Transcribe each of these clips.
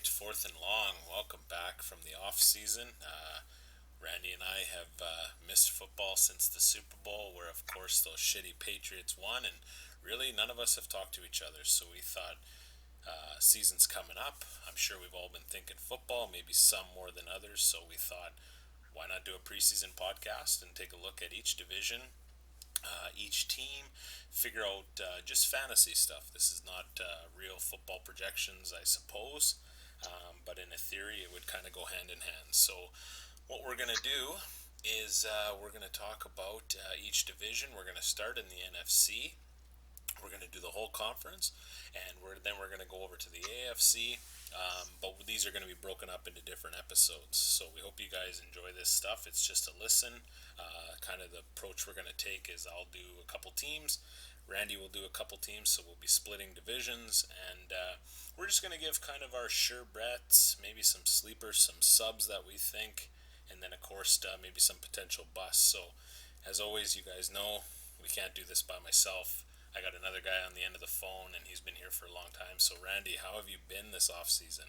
right, fourth and long. Welcome back from the off season. Randy and I have missed football since the Super Bowl, where of course those shitty Patriots won, and really none of us have talked to each other. So we thought season's coming up. I'm sure we've all been thinking football, maybe some more than others. So we thought, why not do a preseason podcast and take a look at each division, each team, figure out just fantasy stuff. This is not real football projections, I suppose, but in a theory, it would kind of go hand in hand. So, what we're going to do is we're going to talk about each division. We're going to start in the NFC. We're going to do the whole conference, and then we're going to go over to the AFC. But these are going to be broken up into different episodes. So we hope you guys enjoy this stuff. It's just a listen. Kind of the approach we're going to take is I'll do a couple teams. Randy will do a couple teams, so we'll be splitting divisions, and we're just going to give kind of our sure bets, maybe some sleepers, some subs that we think, and then of course maybe some potential busts. So as always, you guys know we can't do this by myself. I got another guy on the end of the phone, and he's been here for a long time. So, Randy, how have you been this off season?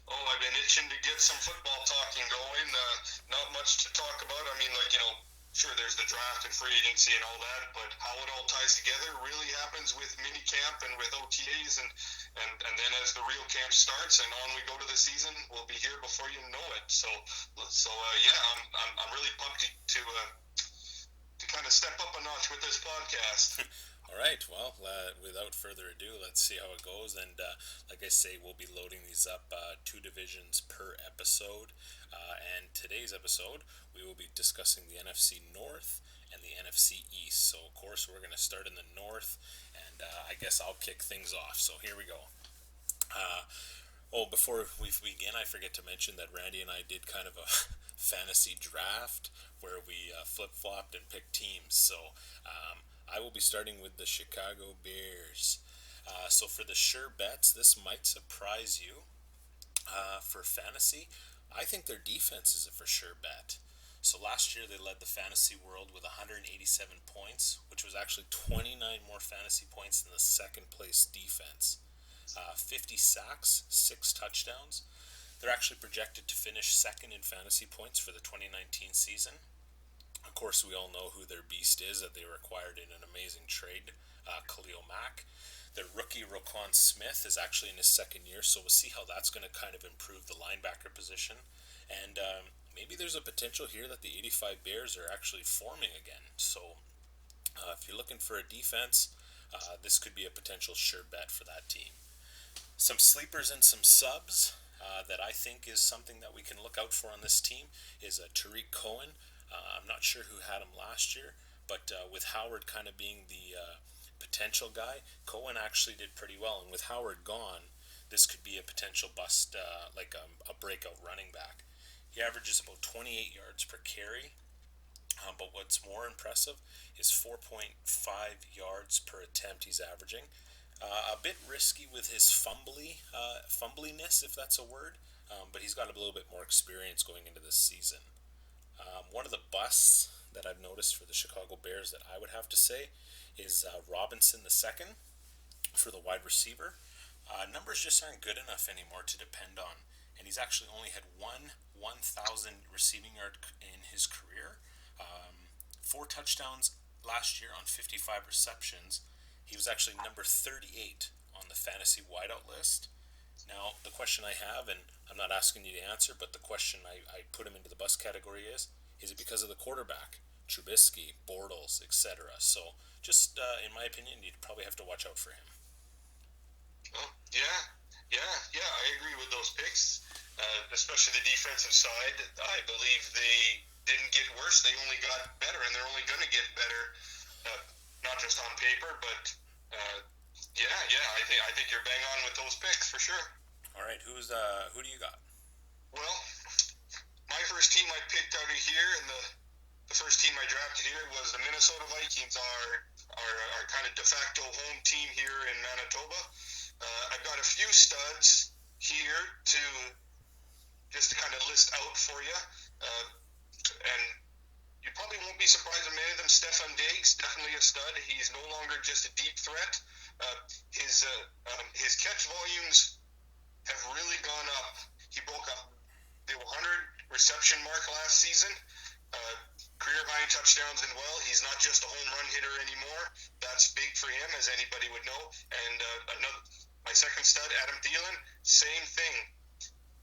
Oh, I've been itching to get some football talking going. Not much to talk about. I mean, sure, there's the draft and free agency and all that, but how it all ties together really happens with mini camp and with OTAs, and then as the real camp starts and on we go to the season, we'll be here before you know it. Yeah, I'm really pumped to kind of step up a notch with this podcast. All right, well, without further ado, let's see how it goes. And like I say, we'll be loading these up two divisions per episode. And today's episode, we will be discussing the NFC North and the NFC East. So, of course, we're going to start in the North, and I guess I'll kick things off. So, here we go. Before we begin, I forget to mention that Randy and I did kind of a fantasy draft where we flip-flopped and picked teams. So, I will be starting with the Chicago Bears. So for the sure bets, this might surprise you. For fantasy, I think their defense is a for sure bet. So last year they led the fantasy world with 187 points, which was actually 29 more fantasy points than the second place defense. 50 sacks, 6 touchdowns. They're actually projected to finish second in fantasy points for the 2019 season. Of course, we all know who their beast is that they were acquired in an amazing trade, Khalil Mack. Their rookie, Roquan Smith, is actually in his second year, so we'll see how that's going to kind of improve the linebacker position. And maybe there's a potential here that the 85 Bears are actually forming again. So if you're looking for a defense, this could be a potential sure bet for that team. Some sleepers and some subs that I think is something that we can look out for on this team is Tariq Cohen. I'm not sure who had him last year, but with Howard kind of being the potential guy, Cohen actually did pretty well. And with Howard gone, this could be a potential bust, like a breakout running back. He averages about 28 yards per carry, but what's more impressive is 4.5 yards per attempt he's averaging. A bit risky with his fumbliness, if that's a word, but he's got a little bit more experience going into this season. One of the busts that I've noticed for the Chicago Bears that I would have to say is Robinson II for the wide receiver. Numbers just aren't good enough anymore to depend on, and he's actually only had one 1,000 receiving yard in his career. 4 touchdowns last year on 55 receptions. He was actually number 38 on the fantasy wideout list. Now, the question I have, and I'm not asking you to answer, but the question I put him into the bust category is it because of the quarterback? Trubisky, Bortles, etc. So, just in my opinion, you'd probably have to watch out for him. Oh, yeah, I agree with those picks, especially the defensive side. I believe they didn't get worse, they only got better, and they're only going to get better, not just on paper, but I think you're bang on with those picks for sure. All right, who do you got? Well, my first team I picked out of here, and the first team I drafted here was the Minnesota Vikings, our kind of de facto home team here in Manitoba. I've got a few studs here to just to kind of list out for you, and you probably won't be surprised at many of them. Stefan Diggs, definitely a stud. He's no longer just a deep threat. His catch volumes have really gone up. He broke up the 100 reception mark last season. Uh, Career high touchdowns and well. He's not just a home run hitter anymore. That's big for him, as anybody would know. And my second stud, Adam Thielen, same thing.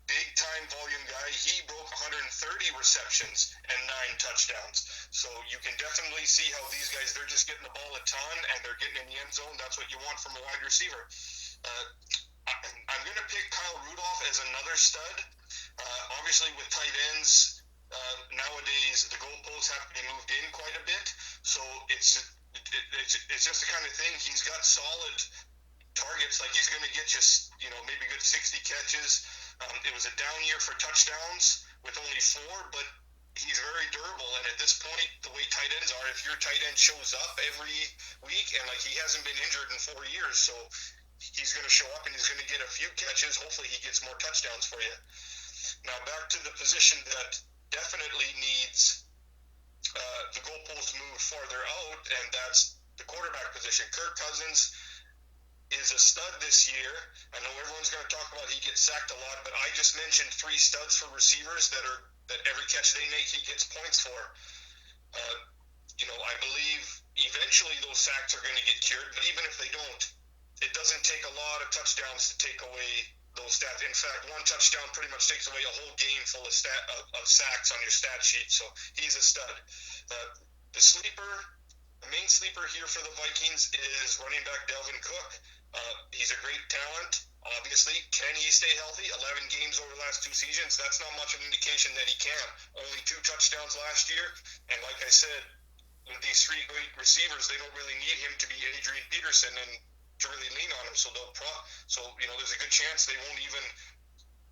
Big time volume guy. He broke 130 receptions and 9 touchdowns. So you can definitely see how these guys, they're just getting the ball a ton and they're getting in the end zone. That's what you want from a wide receiver. Uh, I'm going to pick Kyle Rudolph as another stud. Obviously, with tight ends, nowadays the goalposts have to be moved in quite a bit. So it's just the kind of thing. He's got solid targets. Like he's going to get maybe good 60 catches. It was a down year for touchdowns with only 4, but he's very durable. And at this point, the way tight ends are, if your tight end shows up every week and like he hasn't been injured in 4 years, so he's going to show up and he's going to get a few catches. Hopefully he gets more touchdowns for you. Now back to the position that definitely needs the goalpost moved farther out, and that's the quarterback position. Kirk Cousins is a stud this year. I know everyone's going to talk about he gets sacked a lot, but I just mentioned 3 studs for receivers that every catch they make he gets points for. I believe eventually those sacks are going to get cured, but even if they don't, it doesn't take a lot of touchdowns to take away those stats. In fact, 1 touchdown pretty much takes away a whole game full of sacks on your stat sheet. So he's a stud. The main sleeper here for the Vikings is running back Dalvin Cook. He's a great talent. Obviously, can he stay healthy? 11 games over the last 2 seasons. That's not much of an indication that he can. Only 2 touchdowns last year. And like I said, with these 3 great receivers, they don't really need him to be Adrian Peterson and to really lean on him. So there's a good chance they won't even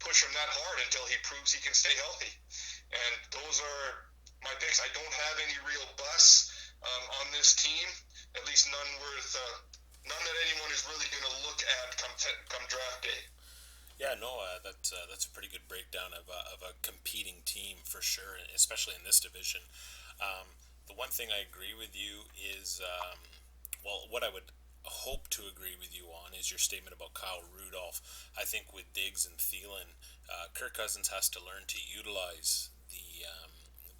push him that hard until he proves he can stay healthy. And those are my picks. I don't have any real busts on this team, at least none that anyone is really going to look at come draft day. Yeah, no, that's a pretty good breakdown of a competing team for sure, especially in this division. The one thing I agree with you is, what I would hope to agree with you on is your statement about Kyle Rudolph. I think with Diggs and Thielen, Kirk Cousins has to learn to utilize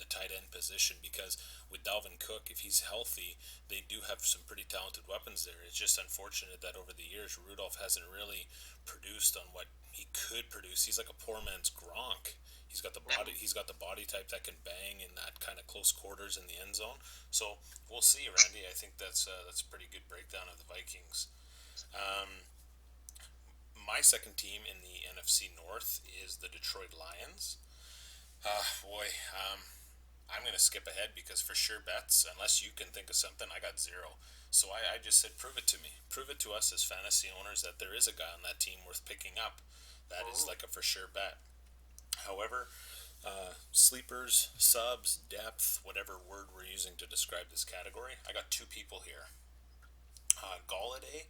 the tight end position, because with Dalvin Cook, if he's healthy, they do have some pretty talented weapons there. It's just unfortunate that over the years Rudolph hasn't really produced on what he could produce. He's like a poor man's Gronk. He's got the body type that can bang in that kind of close quarters in the end zone. So we'll see, Randy. I think that's a pretty good breakdown of the Vikings. My second team in the NFC North is the Detroit Lions. I'm going to skip ahead because for sure bets, unless you can think of something, I got 0. So I just said, prove it to me. Prove it to us as fantasy owners that there is a guy on that team worth picking up. That is like a for sure bet. However, sleepers, subs, depth, whatever word we're using to describe this category, I got 2 people here. Galladay,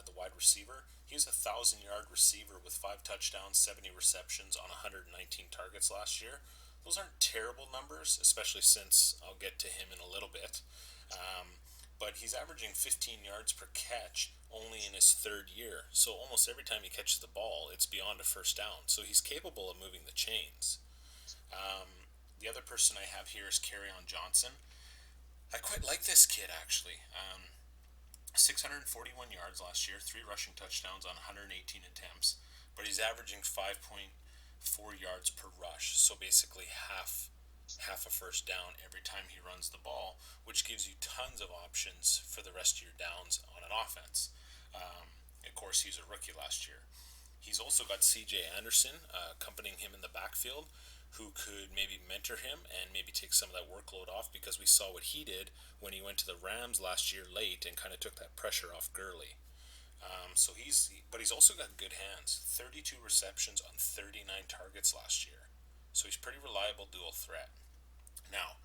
the wide receiver, he's a 1,000-yard receiver with 5 touchdowns, 70 receptions on 119 targets last year. Those aren't terrible numbers, especially since I'll get to him in a little bit. But he's averaging 15 yards per catch only in his 3rd year. So almost every time he catches the ball, it's beyond a first down. So he's capable of moving the chains. The other person I have here is Kerryon Johnson. I quite like this kid, actually. 641 yards last year, 3 rushing touchdowns on 118 attempts, but he's averaging 5.4 yards per rush, so basically half a first down every time he runs the ball, which gives you tons of options for the rest of your downs on an offense. Of course, he's a rookie last year. He's also got C.J. Anderson accompanying him in the backfield, who could maybe mentor him and maybe take some of that workload off, because we saw what he did when he went to the Rams last year late and kind of took that pressure off Gurley. But he's also got good hands. 32 receptions on 39 targets last year. So he's pretty reliable dual threat. Now,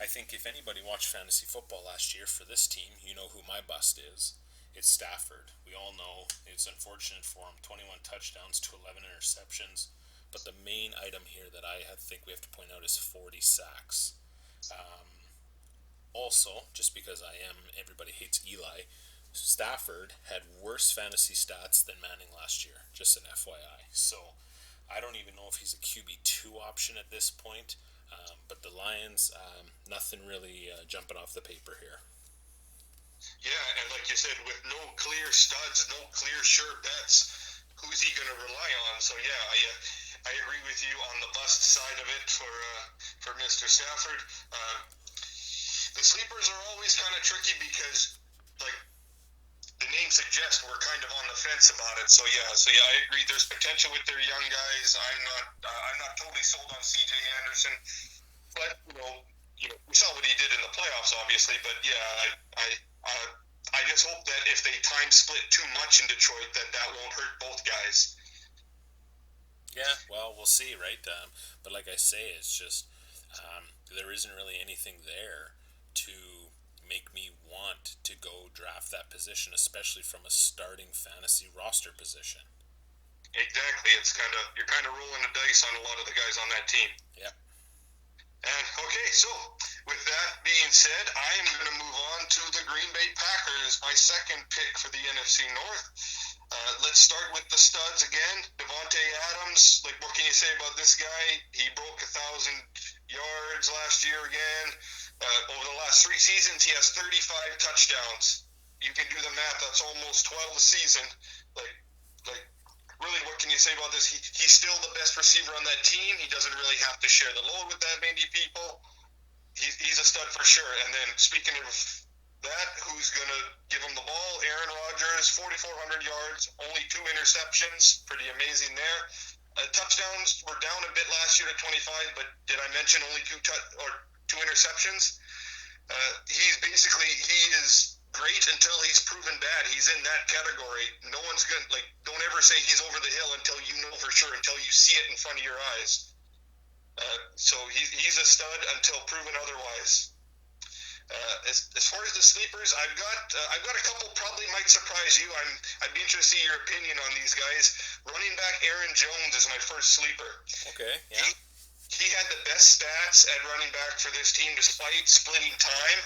I think if anybody watched fantasy football last year for this team, you know who my bust is. It's Stafford. We all know it's unfortunate for him. 21 touchdowns to 11 interceptions. But the main item here that I think we have to point out is 40 sacks. Also, just because everybody hates Eli, Stafford had worse fantasy stats than Manning last year. just an FYI. So I don't even know if he's a QB2 option at this point. But the Lions, nothing really jumping off the paper here. Yeah, and like you said, with no clear studs, no clear sure bets, who's he going to rely on? So yeah, I agree with you on the bust side of it for Mr. Stafford. The sleepers are always kind of tricky because, like the name suggests, we're kind of on the fence about it. So yeah, I agree. There's potential with their young guys. I'm not totally sold on C.J. Anderson, but we saw what he did in the playoffs, obviously. But yeah, I just hope that if they time split too much in Detroit, that won't hurt both guys. Yeah, well, we'll see, right? But like I say, it's just there isn't really anything there to make me want to go draft that position, especially from a starting fantasy roster position. Exactly. You're kind of rolling the dice on a lot of the guys on that team. Yep. And okay, so with that being said, I am going to move on to the Green Bay Packers, my second pick for the NFC North. Let's start with the studs again. Devontae Adams, like what can you say about this guy? He broke 1,000 yards last year again. Over the last 3 seasons, he has 35 touchdowns. You can do the math. That's almost 12 a season. Like really, what can you say about this? He's still the best receiver on that team. He doesn't really have to share the load with that many people. He's a stud for sure. And then speaking of that, who's going to give him the ball? Aaron Rodgers, 4,400 yards, only 2 interceptions. Pretty amazing there. Touchdowns were down a bit last year at 25, but did I mention only two interceptions? He is great until he's proven bad. He's in that category. No one's gonna don't ever say he's over the hill until you know for sure, until you see it in front of your eyes. So he's a stud until proven otherwise. As far as the sleepers, I've got a couple probably might surprise you. I'd be interested to see your opinion on these guys. Running back Aaron Jones is my first sleeper. Okay. Yeah. He had the best stats at running back for this team despite splitting time.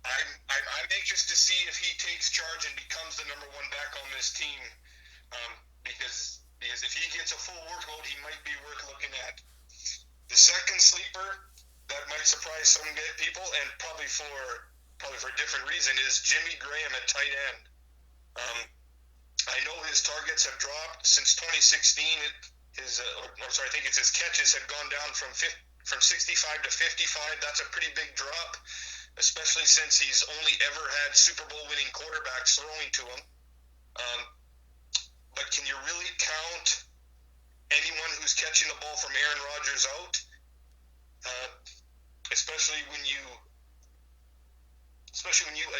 I'm anxious to see if he takes charge and becomes the number one back on this team. Because if he gets a full workload, he might be worth looking at. The second sleeper that might surprise some people, and probably for a different reason, is Jimmy Graham at tight end. I know his targets have dropped since 2016. I think it's his catches have gone down from 65 to 55. That's a pretty big drop, especially since he's only ever had Super Bowl winning quarterbacks throwing to him. But can you really count anyone who's catching the ball from Aaron Rodgers out? Especially when you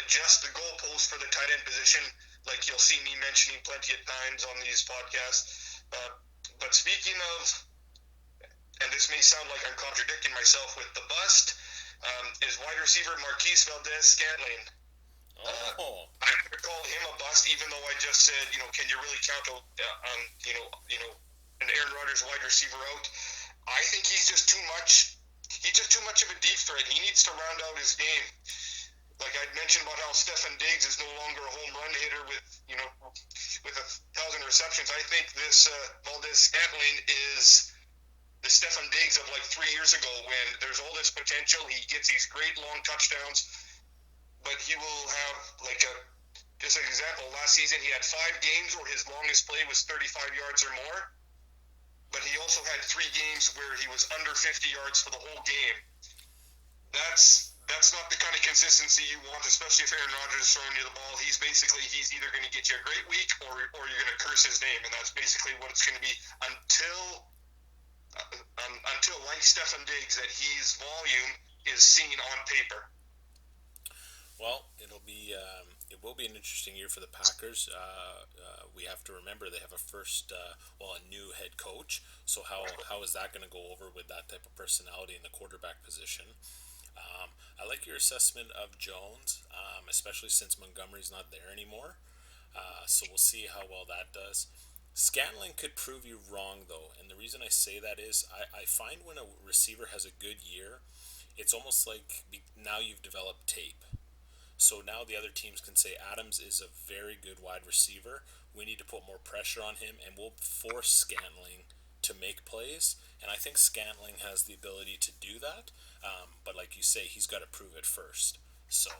adjust the goalpost for the tight end position, like you'll see me mentioning plenty of times on these podcasts. But speaking of, and this may sound like I'm contradicting myself with the bust, is wide receiver Marquise Valdez-Scantling. I'm going to call him a bust, even though I just said, can you really count on, an Aaron Rodgers wide receiver out? I think he's just too much. He's just too much of a deep threat. He needs to round out his game. Like I'd mentioned about how Stefan Diggs is no longer a home run hitter with 1,000 receptions. I think this Valdez-Scantling is the Stefan Diggs of like 3 years ago, when there's all this potential. He gets these great long touchdowns, but he will have just an example. Last season he had 5 games where his longest play was 35 yards or more, but he also had 3 games where he was under 50 yards for the whole game. That's not the kind of consistency you want, especially if Aaron Rodgers is throwing you the ball. He's either going to get you a great week or you're going to curse his name, and that's basically what it's going to be until like Stefan Diggs, that his volume is seen on paper. Well, it will be an interesting year for the Packers. We have to remember they have a new head coach. So how is that going to go over with that type of personality in the quarterback position? I like your assessment of Jones, especially since Montgomery's not there anymore. So we'll see how well that does. Scantling could prove you wrong, though, and the reason I say that is I find when a receiver has a good year, it's almost like now you've developed tape. So now the other teams can say Adams is a very good wide receiver, we need to put more pressure on him, and we'll force Scantling to make plays. And I think Scantling has the ability to do that. But like you say, he's got to prove it first. So,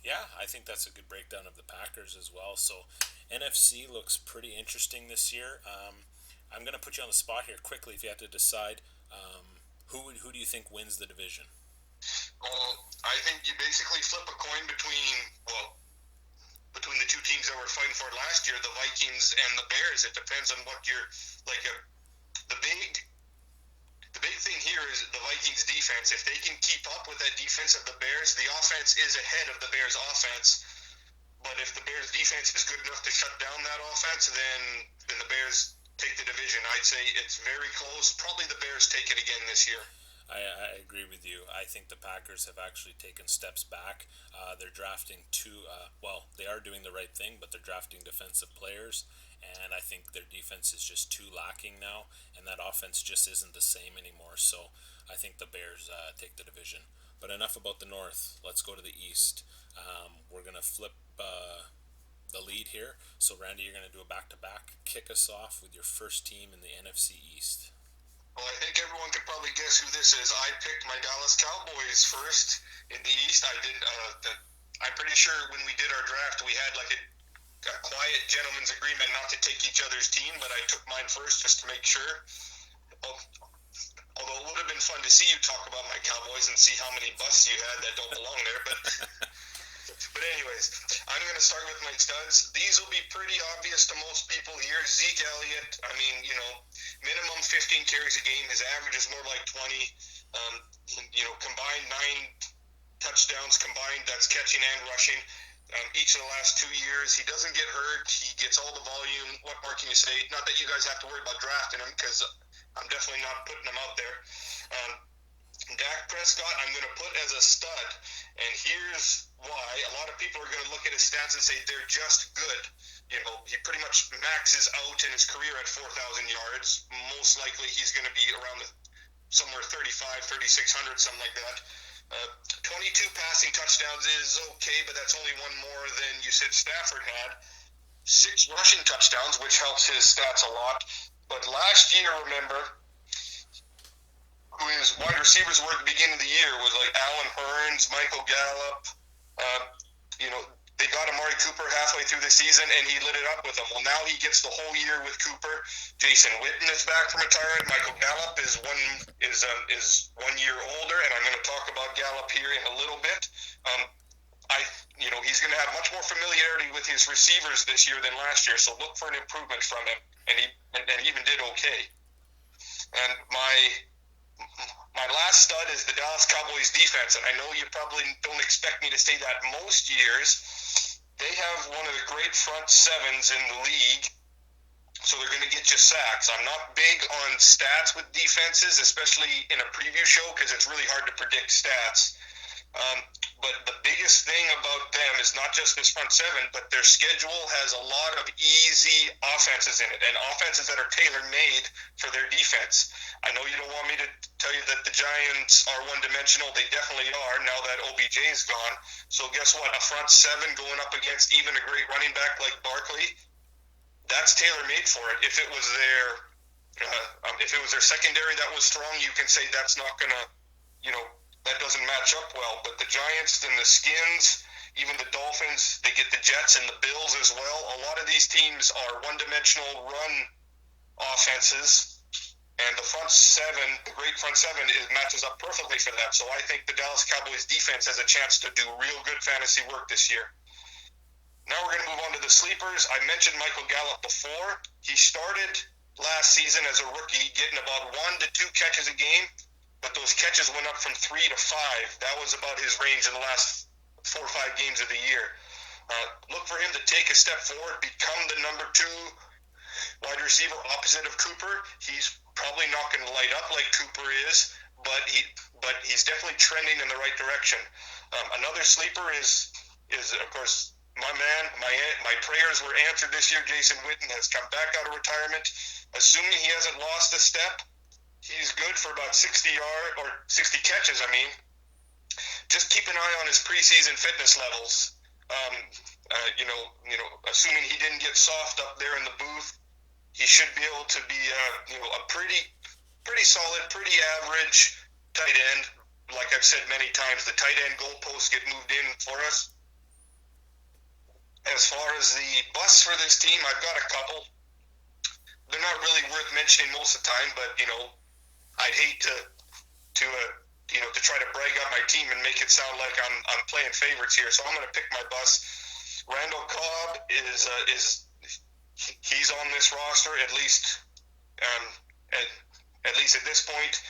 yeah, I think that's a good breakdown of the Packers as well. So, NFC looks pretty interesting this year. I'm going to put you on the spot here quickly if you have to decide who do you think wins the division? Well, I think you basically flip a coin between the two teams that were fighting for it last year, the Vikings and the Bears. It depends on what you're like. The big thing here is the Vikings defense. If they can keep up with that defense of the Bears, the offense is ahead of the Bears offense. But if the Bears defense is good enough to shut down that offense, then the Bears take the division. I'd say it's very close. Probably the Bears take it again this year. I agree with you. I think the Packers have actually taken steps back. They're drafting they are doing the right thing, but they're drafting defensive players, and I think their defense is just too lacking now, and that offense just isn't the same anymore. So I think the Bears take the division. But enough about the North. Let's go to the East. We're going to flip the lead here. So, Randy, you're going to do a back-to-back. Kick us off with your first team in the NFC East. Well, I think everyone could probably guess who this is. I picked my Dallas Cowboys first in the East. I did. I'm pretty sure when we did our draft, we had like a quiet gentleman's agreement not to take each other's team, but I took mine first just to make sure. Although it would have been fun to see you talk about my Cowboys and see how many busts you had that don't belong there, But anyways, I'm going to start with my studs. These will be pretty obvious to most people here. Zeke Elliott, minimum 15 carries a game. His average is more like 20. Combined 9 touchdowns combined. That's catching and rushing. Each of the last 2 years, he doesn't get hurt. He gets all the volume. What more can you say? Not that you guys have to worry about drafting him, because I'm definitely not putting him out there. Dak Prescott, I'm going to put as a stud, and here's why. A lot of people are going to look at his stats and say they're just good. He pretty much maxes out in his career at 4,000 yards. Most likely he's going to be around somewhere 35, 3,600, something like that. 22 passing touchdowns is okay, but that's only one more than you said Stafford had. 6 rushing touchdowns, which helps his stats a lot. But last year, remember, who his wide receivers were at the beginning of the year was like Allen Hurns, Michael Gallup. They got Amari Cooper halfway through the season, and he lit it up with them. Well, now he gets the whole year with Cooper. Jason Witten is back from retirement. Michael Gallup is 1 year older, and I'm going to talk about Gallup here in a little bit. He's going to have much more familiarity with his receivers this year than last year, so look for an improvement from him, and he even did okay. And my last stud is the Dallas Cowboys defense, and I know you probably don't expect me to say that most years. They have one of the great front sevens in the league, so they're going to get you sacks. I'm not big on stats with defenses, especially in a preview show, because it's really hard to predict stats. But the biggest thing about them is not just this front seven, but their schedule has a lot of easy offenses in it, and offenses that are tailor-made for their defense. I know you don't want me to tell you that the Giants are one-dimensional. They definitely are now that OBJ is gone. So guess what? A front seven going up against even a great running back like Barkley, that's tailor-made for it. If it was their secondary that was strong, you can say that's not going to, that doesn't match up well. But the Giants and the Skins, even the Dolphins, they get the Jets and the Bills as well. A lot of these teams are one-dimensional run offenses, and the front seven, the great front seven, matches up perfectly for that. So I think the Dallas Cowboys defense has a chance to do real good fantasy work this year. Now we're going to move on to the sleepers. I mentioned Michael Gallup before. He started last season as a rookie, getting about 1 to 2 catches a game, but those catches went up from 3 to 5. That was about his range in the last 4 or 5 games of the year. Look for him to take a step forward, become the number 2 wide receiver opposite of Cooper. He's probably not going to light up like Cooper is, but he's definitely trending in the right direction. Another sleeper is of course my man. My prayers were answered this year. Jason Witten has come back out of retirement. Assuming he hasn't lost a step, he's good for about 60 catches. Just keep an eye on his preseason fitness levels. Um, assuming he didn't get soft up there in the booth, he should be able to be a pretty solid, pretty average tight end. Like I've said many times, the tight end goalposts get moved in for us. As far as the busts for this team, I've got a couple. They're not really worth mentioning most of the time, but I'd hate to try to brag on my team and make it sound like I'm playing favorites here. So I'm going to pick my bus. Randall Cobb is he's on this roster at least um, at least at this point.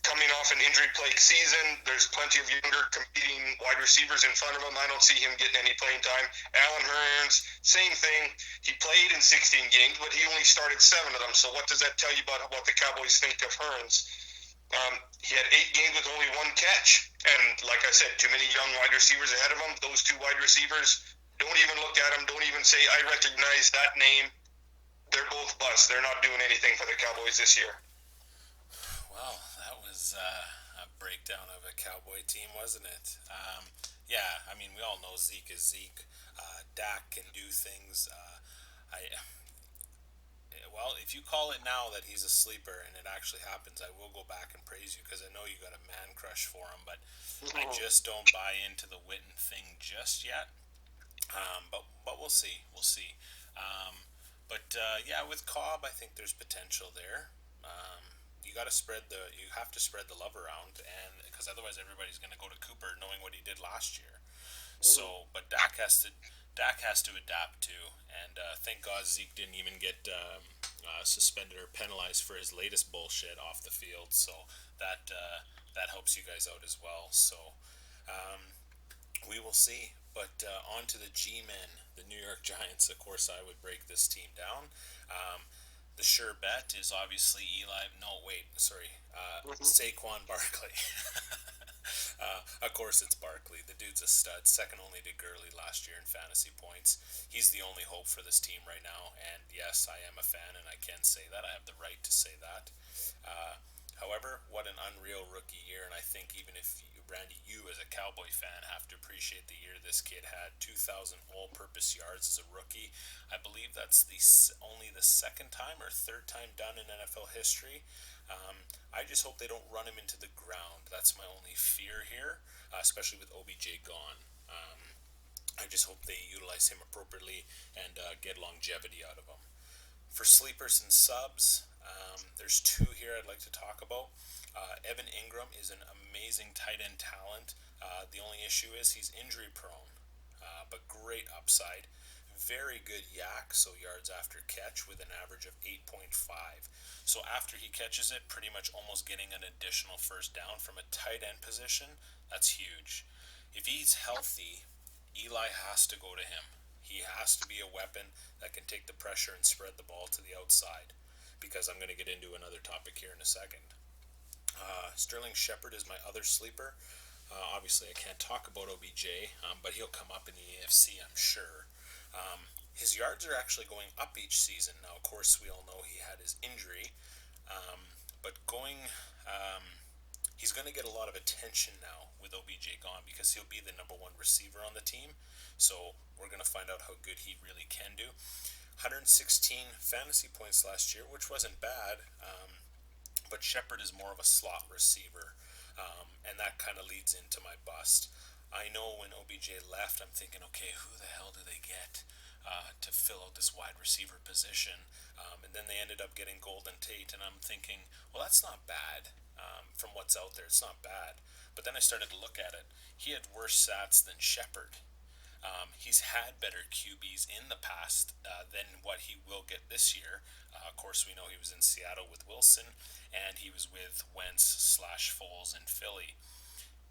Coming off an injury-plagued season, there's plenty of younger competing wide receivers in front of him. I don't see him getting any playing time. Allen Hurns, same thing. He played in 16 games, but he only started 7 of them. So what does that tell you about what the Cowboys think of Hurns? He had 8 games with only 1 catch. And like I said, too many young wide receivers ahead of him. Those 2 wide receivers, don't even look at him. Don't even say, I recognize that name. They're both busts. They're not doing anything for the Cowboys this year. Well, that was a breakdown of a Cowboy team, wasn't it? Yeah, I mean, we all know Zeke is Zeke. Dak can do things. I Well, if you call it now that he's a sleeper and it actually happens, I will go back and praise you because I know you got a man crush for him, but I just don't buy into the Witten thing just yet. But we'll see. We'll see. Yeah, with Cobb, I think there's potential there. You have to spread the love around, and because otherwise everybody's going to go to Cooper knowing what he did last year. So, but Dak has to adapt too, and thank God Zeke didn't even get suspended or penalized for his latest bullshit off the field. So that helps you guys out as well. So we will see. But on to the G-men, the New York Giants. Of course, I would break this team down. The sure bet is obviously Eli. No, wait, sorry, Saquon Barkley. Of course, it's Barkley. The dude's a stud, second only to Gurley last year in fantasy points. He's the only hope for this team right now. And yes, I am a fan, and I can say that. I have the right to say that. However, what an unreal rookie year, and I think even if Randy, you as a Cowboy fan have to appreciate the year this kid had. 2,000 all-purpose yards as a rookie. I believe that's only the second time or third time done in NFL history. I just hope they don't run him into the ground. That's my only fear here, especially with OBJ gone. I just hope they utilize him appropriately and get longevity out of him. For sleepers and subs, there's 2 here I'd like to talk about. Evan Ingram is an amazing tight end talent. The only issue is he's injury prone, but great upside. Very good yak, so yards after catch with an average of 8.5. So after he catches it, pretty much almost getting an additional first down from a tight end position, that's huge. If he's healthy, Eli has to go to him. He has to be a weapon that can take the pressure and spread the ball to the outside. Because I'm going to get into another topic here in a second. Sterling Shepard is my other sleeper. Obviously, I can't talk about OBJ, but he'll come up in the AFC, I'm sure. His yards are actually going up each season. Now, of course, we all know he had his injury, but he's going to get a lot of attention now with OBJ gone because he'll be the number 1 receiver on the team. So we're going to find out how good he really can do. 116 fantasy points last year, which wasn't bad. But Shepard is more of a slot receiver, and that kind of leads into my bust. I know when OBJ left, I'm thinking, okay, who the hell do they get to fill out this wide receiver position? And then they ended up getting Golden Tate, and I'm thinking, well, that's not bad. From what's out there, it's not bad. But then I started to look at it. He had worse stats than Shepard. He's had better QBs in the past than what he will get this year. Of course, we know he was in Seattle with Wilson, and he was with Wentz/Foles in Philly.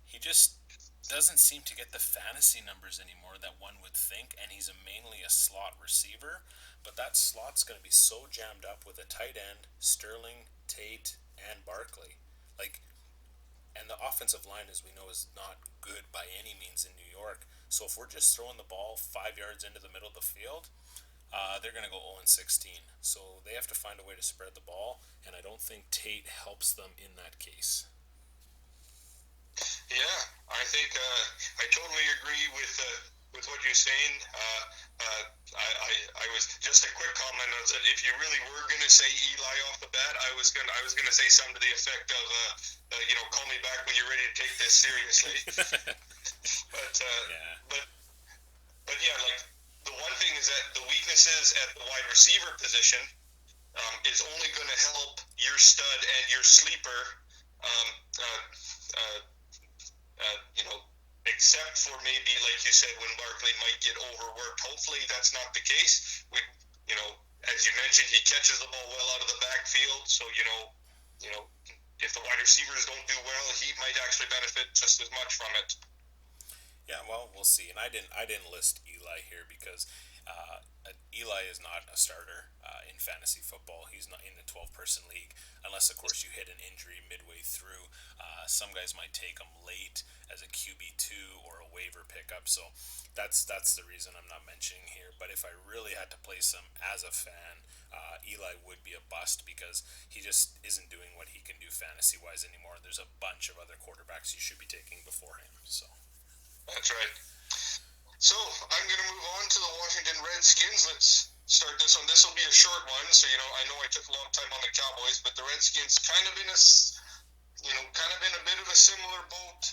He just doesn't seem to get the fantasy numbers anymore that one would think, and he's mainly a slot receiver. But that slot's going to be so jammed up with a tight end, Sterling, Tate, and Barkley. And the offensive line, as we know, is not good by any means in New York. So if we're just throwing the ball 5 yards into the middle of the field, they're going to go 0-16. So they have to find a way to spread the ball, and I don't think Tate helps them in that case. Yeah, I think I totally agree with with what you're saying. I was just a quick comment on that. If you really were going to say Eli off the bat, I was gonna say something to the effect of, call me back when you're ready to take this seriously. But Yeah. but but yeah, like the one thing is that the weaknesses at the wide receiver position is only going to help your stud and your sleeper. Um, uh, uh, you know, except for maybe, like you said, when Barkley might get overworked. Hopefully, that's not the case. You know, as you mentioned, he catches the ball well out of the backfield. So, you know, if the wide receivers don't do well, he might actually benefit just as much from it. Yeah, well, we'll see. And I didn't list Eli here because Eli is not a starter in fantasy football. He's not in the 12-person league unless, of course, you hit an injury midway through. Some guys might take him late as a QB2 or a waiver pickup. So that's the reason I'm not mentioning here. But if I really had to place him as a fan, Eli would be a bust because he just isn't doing what he can do fantasy wise anymore. There's a bunch of other quarterbacks you should be taking before him. So. That's right. So I'm going to move on to the Washington Redskins. Let's start this one. This will be a short one. So I know I took a long time on the Cowboys, but the Redskins kind of in a bit of a similar boat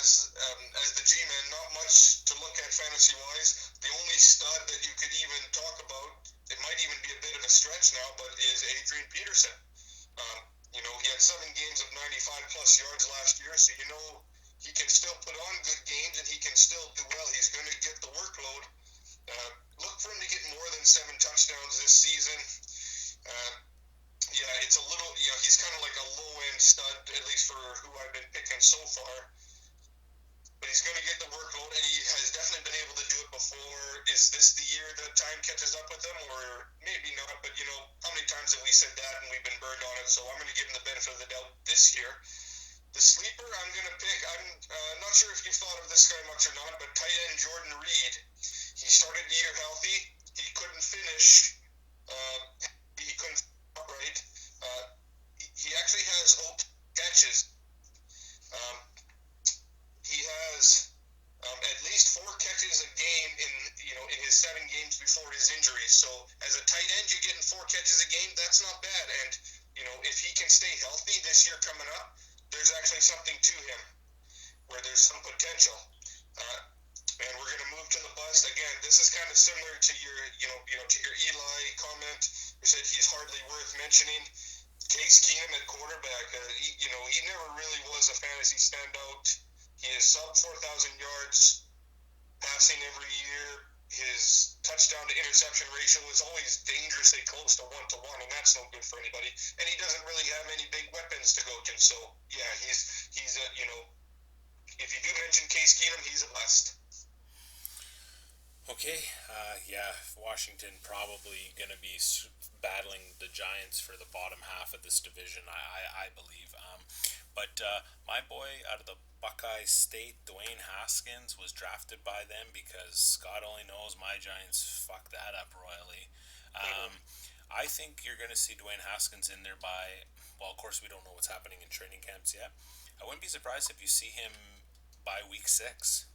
as the G-men. Not much to look at fantasy wise. The only stud that you could even talk about, it might even be a bit of a stretch now, but is Adrian Peterson. He had 7 games of 95 plus yards last year, so he can still put on good games and he can still do well. He's going to get the workload. Look for him to get more than 7 touchdowns this season. Uh, yeah, it's a little, he's kind of like a low end stud, at least for who I've been picking so far. But he's going to get the workload, and he has definitely been able to do it before. Is this the year that time catches up with him, or maybe not? But how many times have we said that and we've been burned on it? So I'm going to give him the benefit of the doubt this year. The sleeper I'm going to pick, I'm not sure if you've thought of this guy much or not, but tight end Jordan Reed. He started the year healthy. He couldn't finish. He couldn't upright. He actually has catches. Um, he has at least 4 catches a game in his 7 games before his injury. So as a tight end, you're getting 4 catches a game. That's not bad. And if he can stay healthy this year coming up, there's actually something to him where there's some potential. And we're going to move to the bust again. This is kind of similar to your Eli comment. You said he's hardly worth mentioning. Case Keenum at quarterback. He never really was a fantasy standout. He is sub 4,000 yards passing every year. His touchdown to interception ratio is always dangerously close to 1-1, and that's no good for anybody. And he doesn't really have any big weapons to go to. So yeah, he's a if you do mention Case Keenum, he's a bust. Okay, yeah, Washington probably going to be battling the Giants for the bottom half of this division, I believe. But my boy out of the Buckeye State, Dwayne Haskins, was drafted by them because God only knows my Giants fucked that up royally. I think you're going to see Dwayne Haskins in there well, of course, we don't know what's happening in training camps yet. I wouldn't be surprised if you see him by week 6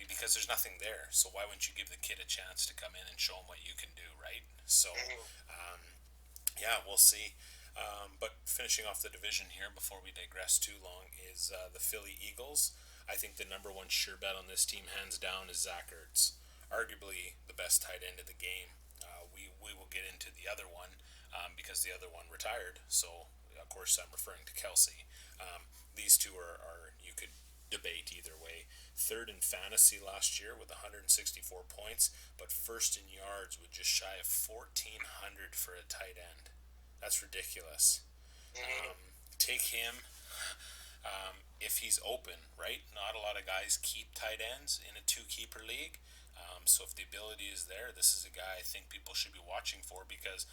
because there's nothing there. So why wouldn't you give the kid a chance to come in and show him what you can do, right? So, yeah, we'll see. But finishing off the division here before we digress too long is the Philly Eagles. I think the number one sure bet on this team, hands down, is Zach Ertz, arguably the best tight end of the game. We will get into the other one because the other one retired. So, of course, I'm referring to Kelsey. These two are you could debate either way. Third in fantasy last year with 164 points, but first in yards with just shy of 1,400 for a tight end. That's ridiculous. Take him if he's open, right? Not a lot of guys keep tight ends in a 2-keeper league. So if the ability is there, this is a guy I think people should be watching for because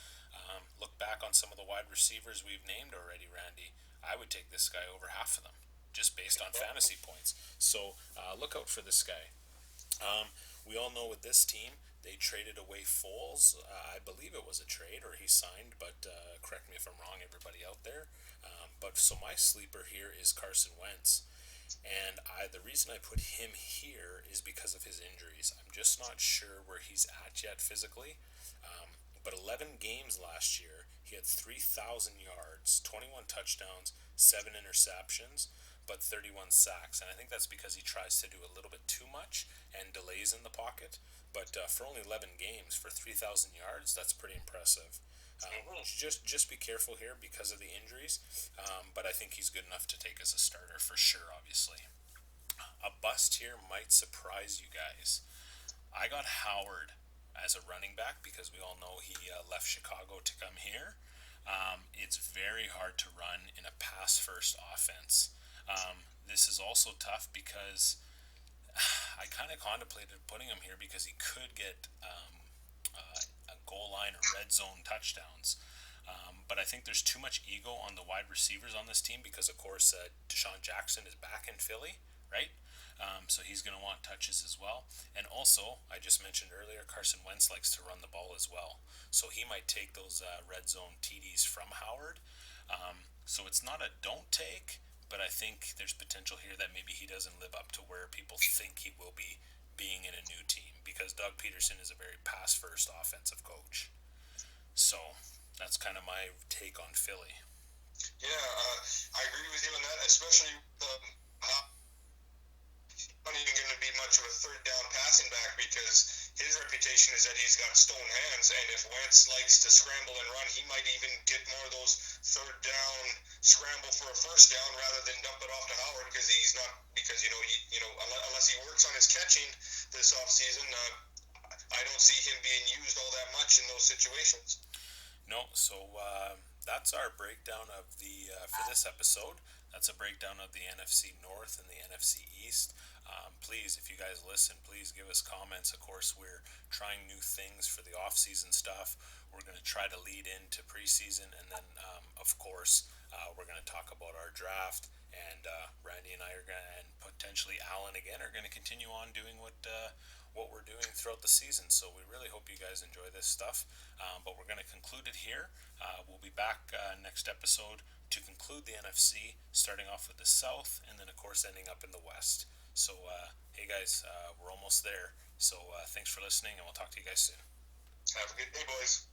look back on some of the wide receivers we've named already, Randy. I would take this guy over half of them just based on fantasy points. So look out for this guy. We all know with this team, they traded away Foles. I believe it was a trade or he signed, but correct me if I'm wrong, everybody out there. But so my sleeper here is Carson Wentz. The reason I put him here is because of his injuries. I'm just not sure where he's at yet physically. But 11 games last year, he had 3,000 yards, 21 touchdowns, 7 interceptions, but 31 sacks. And I think that's because he tries to do a little bit too much and delays in the pocket. But for only 11 games, for 3,000 yards, that's pretty impressive. Just be careful here because of the injuries, but I think he's good enough to take as a starter for sure, obviously. A bust here might surprise you guys. I got Howard as a running back because we all know he left Chicago to come here. It's very hard to run in a pass first offense. This is also tough because I kind of contemplated putting him here because he could get a goal line or red zone touchdowns. But I think there's too much ego on the wide receivers on this team because, of course, Deshaun Jackson is back in Philly, right? So he's going to want touches as well. And also, I just mentioned earlier, Carson Wentz likes to run the ball as well. So he might take those red zone TDs from Howard. So it's not a don't take, but I think there's potential here that maybe he doesn't live up to where people think he will be being in a new team because Doug Peterson is a very pass first offensive coach. So that's kind of my take on Philly. Yeah, I agree with you on that, especially how not even going to be much of a third down passing back because his reputation is that he's got stone hands, and if Wentz likes to scramble and run, he might even get more of those third down scramble for a first down rather than dump it off to Howard because he's not because unless he works on his catching this offseason, I don't see him being used all that much in those situations. No, so that's our breakdown of the for this episode. That's a breakdown of the NFC North and the NFC East. Please, if you guys listen, please give us comments. Of course, we're trying new things for the off-season stuff. We're going to try to lead into preseason, and then, of course, we're going to talk about our draft. And Randy and I are going to, and potentially Alan again, are going to continue on doing what we're doing throughout the season. So we really hope you guys enjoy this stuff. But we're going to conclude it here. We'll be back next episode to conclude the NFC, starting off with the South, and then, of course, ending up in the West. So, hey guys, we're almost there. So, thanks for listening, and we'll talk to you guys soon. Have a good day, boys.